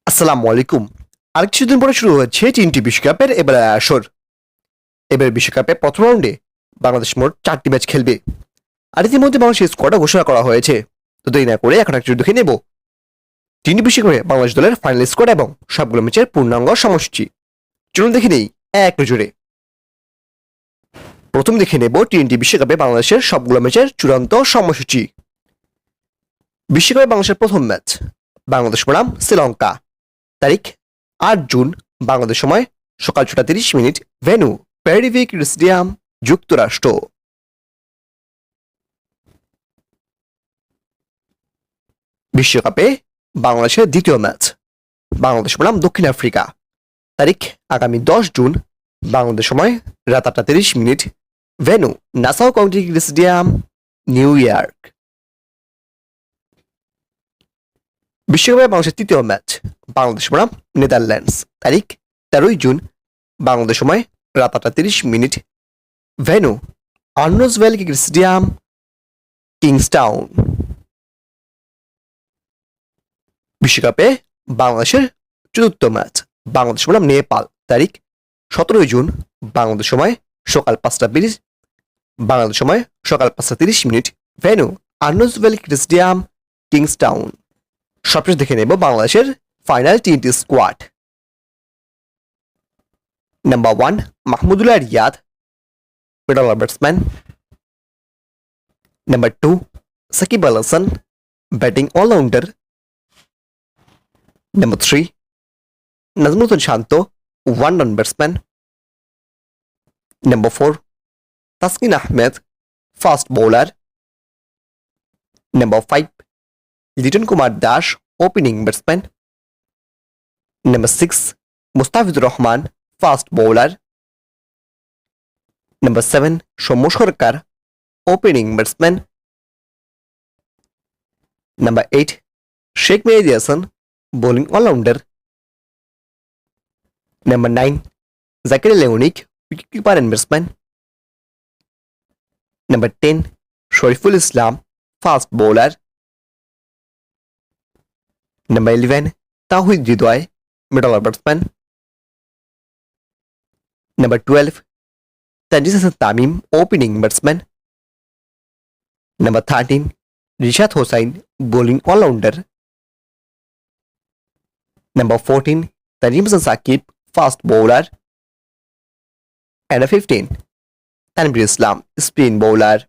আসসালামু আলাইকুম। আর কিছুদিন পরে শুরু হচ্ছে টি-20 বিশ্বকাপের এবারের আসর। এবারের বিশ্বকাপে প্রথম রাউন্ডে বাংলাদেশ মোট 4টি ম্যাচ খেলবে। আর ইতিমধ্যে বাংলাদেশের স্কোয়াডও ঘোষণা করা হয়েছে। তো দেরি না করে এখন একটু দেখে নেব টি-20 বিশ্বকাপে বাংলাদেশ দলের ফাইনাল স্কোয়াড এবং সবগুলো ম্যাচের পূর্ণাঙ্গ সময়সূচি। চলুন দেখে নেই এক নজরে। প্রথম দেখে নেব টি-20 বিশ্বকাপে বাংলাদেশের সবগুলো ম্যাচের চূড়ান্ত সময়সূচি। বিশ্বকাপে বাংলাদেশের প্রথম ম্যাচ বাংলাদেশ বনাম শ্রীলঙ্কা, তারিখ 8 জুন, বাংলাদেশ সময় সকাল 6:30, ভেন্যু প্যারিভিক স্টেডিয়াম, যুক্তরাষ্ট্র। বিশ্বকাপে বাংলাদেশের দ্বিতীয় ম্যাচ বাংলাদেশ বনাম দক্ষিণ আফ্রিকা, তারিখ আগামী 10 জুন, বাংলাদেশ সময় রাত 8:30, venue Nassau county stadium, new York. বিশ্বকাপে বাংলাদেশের তৃতীয় ম্যাচ বাংলাদেশ বনাম নেদারল্যান্ডস, তারিখ 13 জুন, বাংলাদেশ সময় রাত 8:30, ভেন্যু আর্নল্ডস ভ্যালি স্টেডিয়াম, কিংস্টাউন। বিশ্বকাপে বাংলাদেশের চতুর্থ ম্যাচ বাংলাদেশ বনাম নেপাল, তারিখ 17 জুন, বাংলাদেশ সময় সকাল 5:20, বাংলাদেশ সময় সকাল 5:30, venue Arnolds valley stadium, Kingstown. সবশেষ দেখে নেব বাংলাদেশের ফাইনাল টি-20 squad. Number 1 Mahmudullah Riyad, middle order batsman. Number 2 Shakib Al Hasan, batting all rounder. Number 3 Najmul Hossain Shanto, one down batsman. Number 4 Taskin Ahmed, fast bowler. Number 5 Liton Kumar Das, opening batsman. Number 6 Mustafizur Rahman, fast bowler. Number 7 Soumya Sarkar, opening batsman. Number 8 Sheikh Mehedi Hasan, bowling allrounder. Number 9 Zakir লেওনিক, wicket keeper and batsman. Number 10 Shoriful Islam, fast bowler. Number 11 Towhid Hridoy, middle order batsman. Number 12 Tanzid Hasan Tamim, opening batsman. Number 13 Rishad Hossain, bowling all rounder. Number 14 Tanzim Hasan Sakib, fast bowler. And 15 Tanvir Islam, spin bowler.